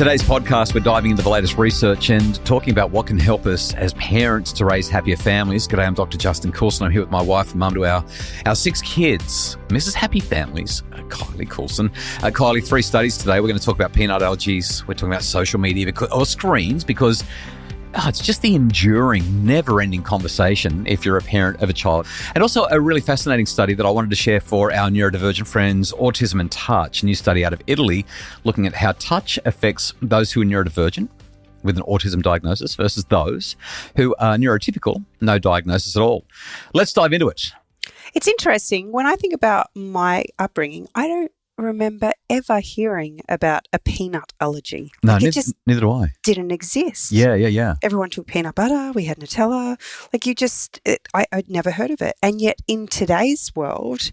today's podcast, we're diving into the latest research and talking about what can help us as parents to raise happier families. G'day, I'm Dr. Justin Coulson. I'm here with my wife and mum to our 6 kids, Mrs. Happy Families, Kylie Coulson. Kylie, 3 studies today. We're going to talk about peanut allergies. We're talking about social media or screens because it's just the enduring, never-ending conversation if you're a parent of a child. And also a really fascinating study that I wanted to share for our neurodivergent friends, Autism and Touch, a new study out of Italy looking at how touch affects those who are neurodivergent with an autism diagnosis versus those who are neurotypical, no diagnosis at all. Let's dive into it. It's interesting. When I think about my upbringing, I don't remember ever hearing about a peanut allergy. No, neither do I. Didn't exist. Yeah. Everyone took peanut butter. We had Nutella. I'd never heard of it. And yet in today's world,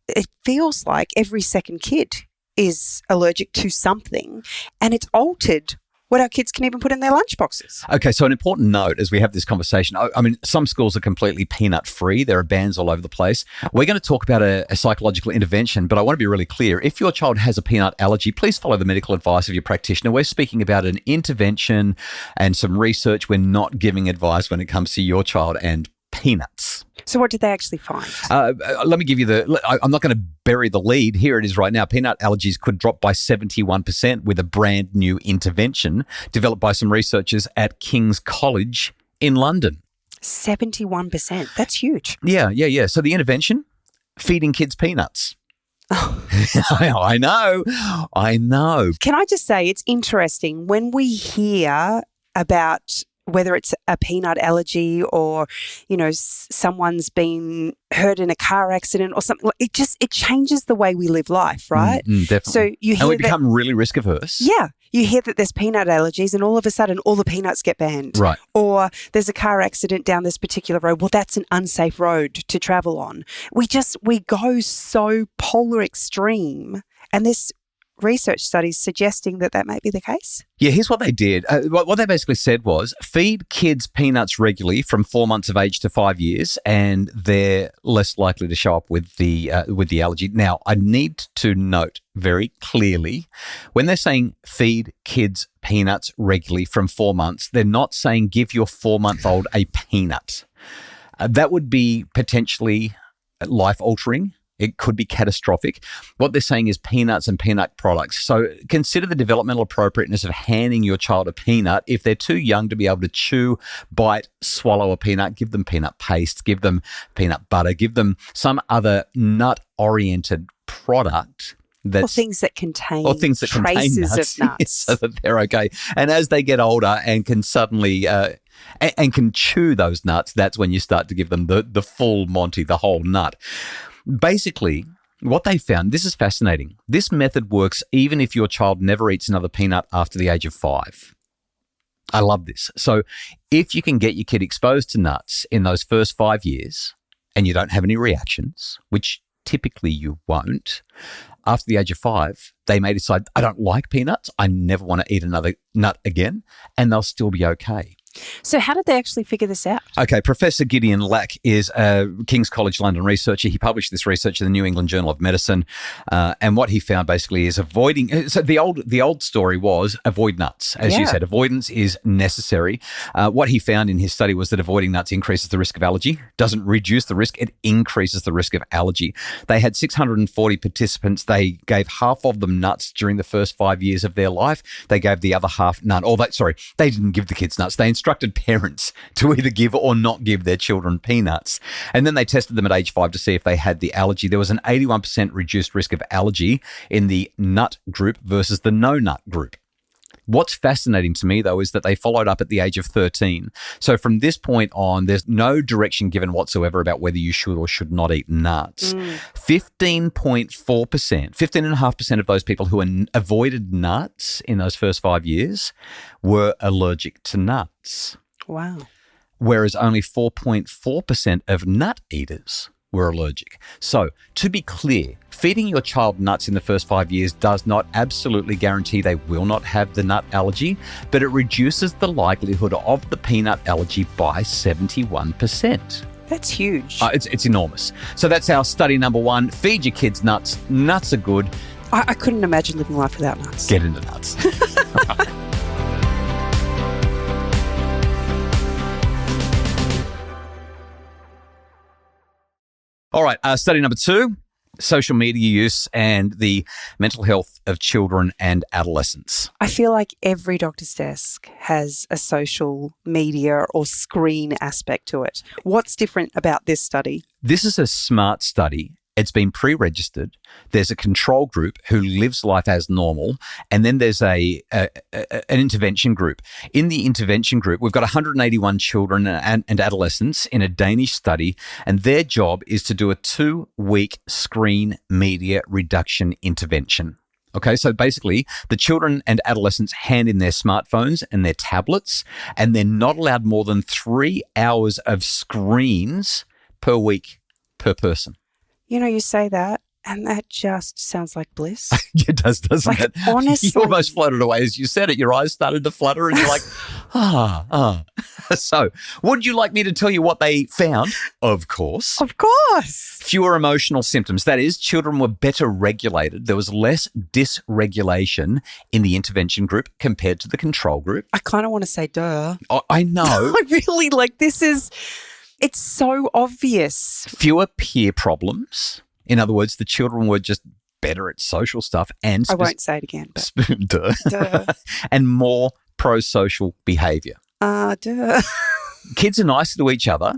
it feels like every second kid is allergic to something, and it's altered what our kids can even put in their lunchboxes. Okay, so an important note as we have this conversation, I mean, some schools are completely peanut-free. There are bans all over the place. We're going to talk about a psychological intervention, but I want to be really clear. If your child has a peanut allergy, please follow the medical advice of your practitioner. We're speaking about an intervention and some research. We're not giving advice when it comes to your child and peanuts. So what did they actually find? Let me give you I'm not going to bury the lead. Here it is right now. Peanut allergies could drop by 71% with a brand new intervention developed by some researchers at King's College in London. 71%. That's huge. Yeah. So the intervention, feeding kids peanuts. Oh. I know. Can I just say it's interesting when we hear about whether it's a peanut allergy or, someone's been hurt in a car accident or something, it changes the way we live life, right? Definitely. So you hear and we become really risk averse. Yeah. You hear that there's peanut allergies and all of a sudden all the peanuts get banned. Right. Or there's a car accident down this particular road. Well, that's an unsafe road to travel on. We go so polar extreme, and this research studies suggesting that might be the case? Yeah, here's what they did. What they basically said was feed kids peanuts regularly from 4 months of age to 5 years, and they're less likely to show up with the allergy. Now, I need to note very clearly, when they're saying feed kids peanuts regularly from 4 months, they're not saying give your 4-month-old a peanut. That would be potentially life-altering. It could be catastrophic. What they're saying is peanuts and peanut products. So consider the developmental appropriateness of handing your child a peanut. If they're too young to be able to chew, bite, swallow a peanut, give them peanut paste, give them peanut butter, give them some other nut-oriented product. Or things that contain traces of nuts. So that they're okay. And as they get older and can suddenly and can chew those nuts, that's when you start to give them the full Monty, the whole nut. Basically, what they found, this is fascinating. This method works even if your child never eats another peanut after the age of 5. I love this. So if you can get your kid exposed to nuts in those first 5 years and you don't have any reactions, which typically you won't, after the age of 5, they may decide, I don't like peanuts. I never want to eat another nut again, and they'll still be okay. So how did they actually figure this out? Okay, Professor Gideon Lack is a King's College London researcher. He published this research in the New England Journal of Medicine, and what he found basically is avoiding. So the old story was avoid nuts, as you said. Avoidance is necessary. What he found in his study was that avoiding nuts increases the risk of allergy. Doesn't reduce the risk; it increases the risk of allergy. They had 640 participants. They gave half of them nuts during the first 5 years of their life. They gave the other half none. They didn't give the kids nuts. They instructed parents to either give or not give their children peanuts. And then they tested them at age 5 to see if they had the allergy. There was an 81% reduced risk of allergy in the nut group versus the no nut group. What's fascinating to me, though, is that they followed up at the age of 13. So from this point on, there's no direction given whatsoever about whether you should or should not eat nuts. 15.5% of those people who avoided nuts in those first 5 years were allergic to nuts. Wow. Whereas only 4.4% of nut eaters were allergic. So, to be clear, feeding your child nuts in the first 5 years does not absolutely guarantee they will not have the nut allergy, but it reduces the likelihood of the peanut allergy by 71%. That's huge. It's enormous. So that's our study number 1. Feed your kids nuts. Nuts are good. I couldn't imagine living life without nuts. Get into nuts. All right, study number 2, social media use and the mental health of children and adolescents. I feel like every doctor's desk has a social media or screen aspect to it. What's different about this study? This is a smart study. It's been pre-registered. There's a control group who lives life as normal, and then there's an intervention group. In the intervention group, we've got 181 children and adolescents in a Danish study, and their job is to do a 2-week screen media reduction intervention. Okay, so basically, the children and adolescents hand in their smartphones and their tablets, and they're not allowed more than 3 hours of screens per week per person. You know, you say that, and that just sounds like bliss. It does, doesn't it? Honestly. You almost floated away as you said it. Your eyes started to flutter and you're like, So, would you like me to tell you what they found? Of course. Of course. Fewer emotional symptoms. That is, children were better regulated. There was less dysregulation in the intervention group compared to the control group. I kind of want to say, duh. Oh, I know. I really, it's so obvious. Fewer peer problems. In other words, the children were just better at social stuff and I won't say it again. But duh. And more pro-social behaviour. Duh. Kids are nicer to each other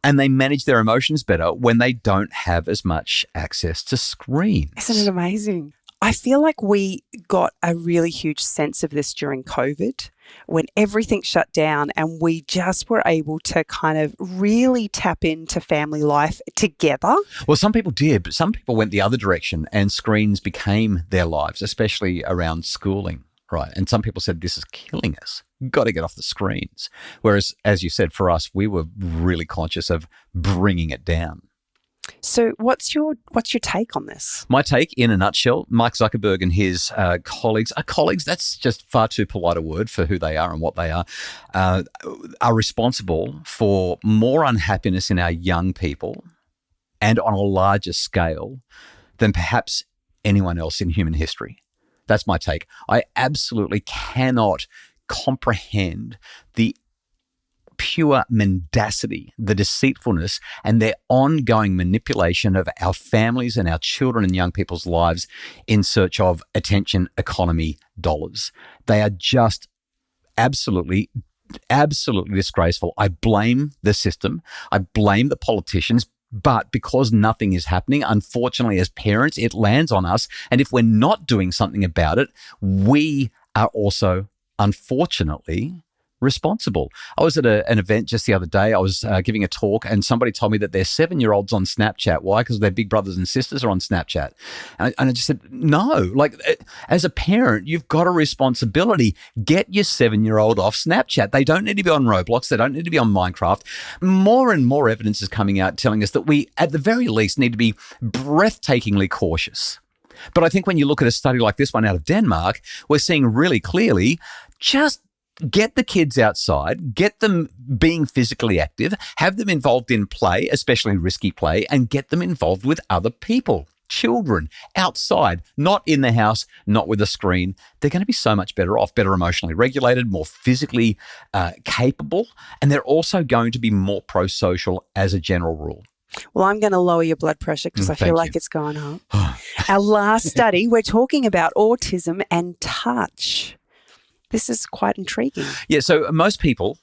and they manage their emotions better when they don't have as much access to screens. Isn't it amazing? I feel like we got a really huge sense of this during COVID when everything shut down and we just were able to kind of really tap into family life together. Well, some people did, but some people went the other direction and screens became their lives, especially around schooling, right? And some people said, this is killing us. Got to get off the screens. Whereas, as you said, for us, we were really conscious of bringing it down. So what's your take on this? My take, in a nutshell, Mark Zuckerberg and his colleagues, that's just far too polite a word for who they are and what they are responsible for more unhappiness in our young people and on a larger scale than perhaps anyone else in human history. That's my take. I absolutely cannot comprehend the pure mendacity, the deceitfulness, and their ongoing manipulation of our families and our children and young people's lives in search of attention economy dollars. They are just absolutely disgraceful. I blame the system. I blame the politicians. But because nothing is happening, unfortunately, as parents, it lands on us. And if we're not doing something about it, we are also, unfortunately, responsible. I was at an event just the other day. I was giving a talk and somebody told me that their 7-year-old's on Snapchat. Why? Because their big brothers and sisters are on Snapchat. And I just said, no, as a parent, you've got a responsibility. Get your 7-year-old off Snapchat. They don't need to be on Roblox. They don't need to be on Minecraft. More and more evidence is coming out telling us that we, at the very least, need to be breathtakingly cautious. But I think when you look at a study like this one out of Denmark, we're seeing really clearly just get the kids outside, get them being physically active, have them involved in play, especially risky play, and get them involved with other people, children, outside, not in the house, not with a screen. They're going to be so much better off, better emotionally regulated, more physically capable, and they're also going to be more pro-social as a general rule. Well, I'm going to lower your blood pressure because I feel like it's going up. Our last study, we're talking about autism and touch. This is quite intriguing. Yeah, so most people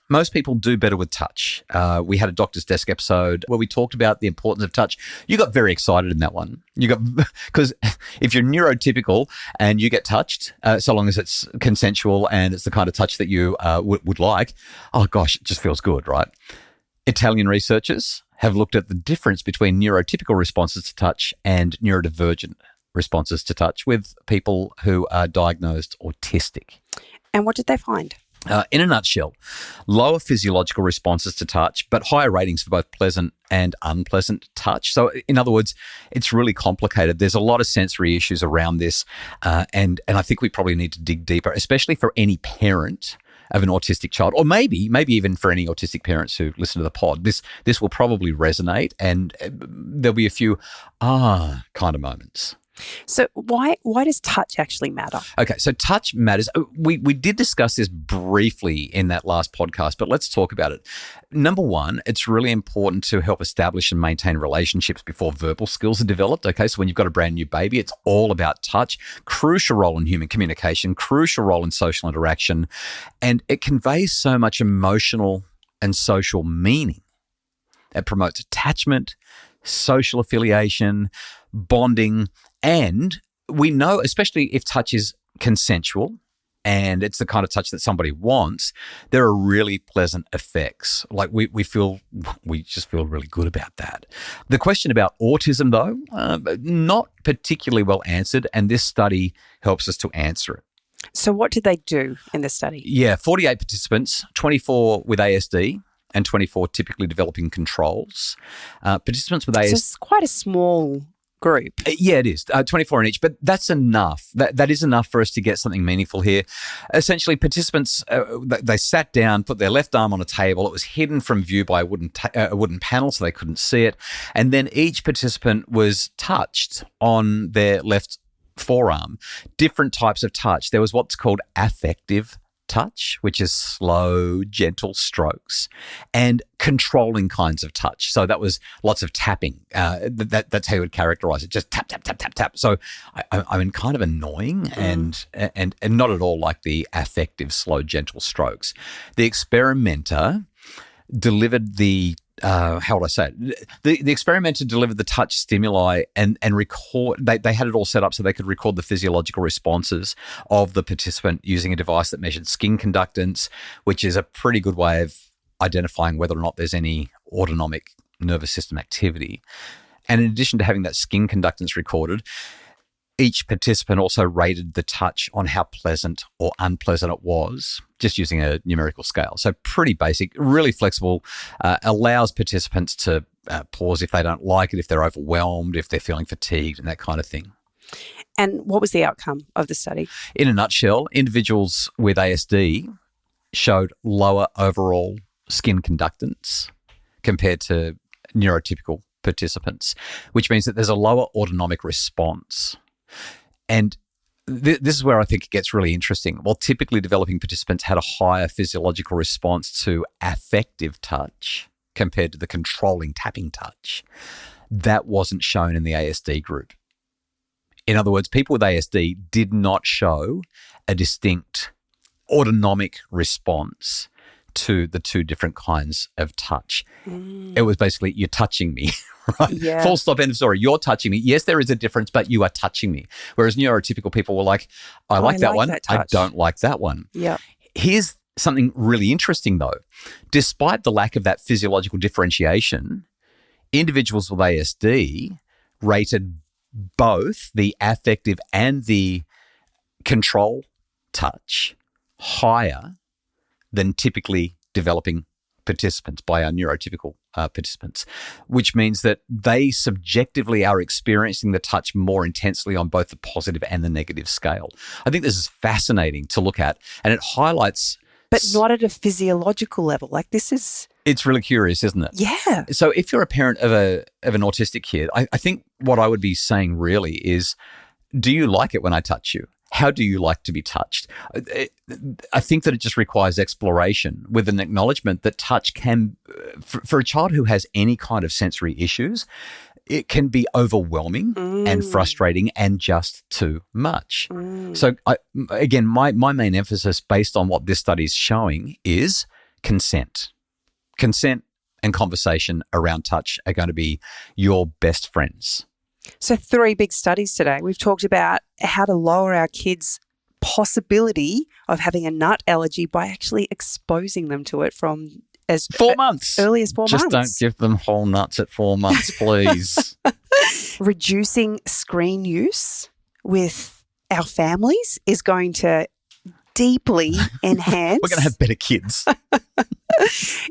do better with touch. We had a doctor's desk episode where we talked about the importance of touch. You got very excited in that one. Because if you're neurotypical and you get touched, so long as it's consensual and it's the kind of touch that you would like, oh gosh, it just feels good, right? Italian researchers have looked at the difference between neurotypical responses to touch and neurodivergent responses to touch with people who are diagnosed autistic. And what did they find? In a nutshell, lower physiological responses to touch, but higher ratings for both pleasant and unpleasant touch. So in other words, it's really complicated. There's a lot of sensory issues around this. And I think we probably need to dig deeper, especially for any parent of an autistic child, or maybe even for any autistic parents who listen to the pod. This will probably resonate and there'll be a few kind of moments. So why does touch actually matter? Okay, so touch matters. We did discuss this briefly in that last podcast, but let's talk about it. Number one, it's really important to help establish and maintain relationships before verbal skills are developed. Okay, so when you've got a brand new baby, it's all about touch. Crucial role in human communication, crucial role in social interaction, and it conveys so much emotional and social meaning. It promotes attachment, social affiliation, bonding, and we know, especially if touch is consensual and it's the kind of touch that somebody wants, there are really pleasant effects. Like we just feel really good about that. The question about autism, though, not particularly well answered, and this study helps us to answer it. So what did they do in the study? Yeah, 48 participants, 24 with ASD and 24 typically developing controls. Participants with ASD. So it's quite a small group. Yeah, it is. 24 in each, but that's enough. That is enough for us to get something meaningful here. Essentially, participants, they sat down, put their left arm on a table. It was hidden from view by a wooden panel, so they couldn't see it. And then each participant was touched on their left forearm. Different types of touch. There was what's called affective touch, which is slow, gentle strokes, and controlling kinds of touch. So that was lots of tapping. That's how you would characterize it. Just tap, tap, tap, tap, tap. So I mean, kind of annoying and not at all like the affective, slow, gentle strokes. The experimenter delivered the how would I say it? The experimenter delivered the touch stimuli and record. They had it all set up so they could record the physiological responses of the participant using a device that measured skin conductance, which is a pretty good way of identifying whether or not there's any autonomic nervous system activity. And in addition to having that skin conductance recorded, each participant also rated the touch on how pleasant or unpleasant it was, just using a numerical scale. So pretty basic, really flexible, allows participants to pause if they don't like it, if they're overwhelmed, if they're feeling fatigued and that kind of thing. And what was the outcome of the study? In a nutshell, individuals with ASD showed lower overall skin conductance compared to neurotypical participants, which means that there's a lower autonomic response. And this is where I think it gets really interesting. While typically developing participants had a higher physiological response to affective touch compared to the controlling tapping touch, that wasn't shown in the ASD group. In other words, people with ASD did not show a distinct autonomic response to the two different kinds of touch. It was basically, you're touching me, right? Yeah. Full stop, end of story. You're touching me. Yes, there is a difference, but you are touching me. Whereas neurotypical people were like, I like that one. I don't like that one. Yeah. Here's something really interesting though. Despite the lack of that physiological differentiation, individuals with ASD rated both the affective and the control touch higher than typically developing participants by our neurotypical participants, which means that they subjectively are experiencing the touch more intensely on both the positive and the negative scale. I think this is fascinating to look at, and it highlights... But not at a physiological level. Like this is... It's really curious, isn't it? Yeah. So if you're a parent of an autistic kid, I think what I would be saying really is, do you like it when I touch you? How do you like to be touched? I think that it just requires exploration with an acknowledgement that touch can, for a child who has any kind of sensory issues, it can be overwhelming and frustrating and just too much. So again, my main emphasis based on what this study is showing is consent. Consent and conversation around touch are going to be your best friends. So 3 big studies today. We've talked about how to lower our kids' possibility of having a nut allergy by actually exposing them to it from as 4 months. Early as 4 months. Just don't give them whole nuts at 4 months, please. Reducing screen use with our families is going to deeply enhance... We're going to have better kids.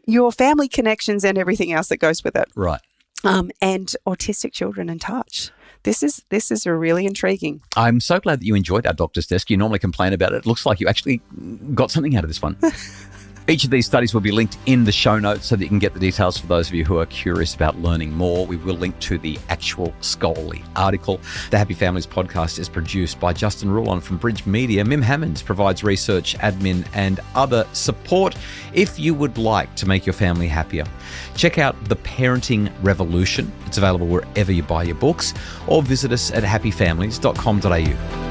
your family connections and everything else that goes with it. Right. And autistic children and touch. This is really intriguing. I'm so glad that you enjoyed our doctor's desk. You normally complain about it. It looks like you actually got something out of this one. Each of these studies will be linked in the show notes so that you can get the details for those of you who are curious about learning more. We will link to the actual scholarly article. The Happy Families podcast is produced by Justin Rulon from Bridge Media. Mim Hammonds provides research, admin, and other support. If you would like to make your family happier, check out The Parenting Revolution. It's available wherever you buy your books, or visit us at happyfamilies.com.au.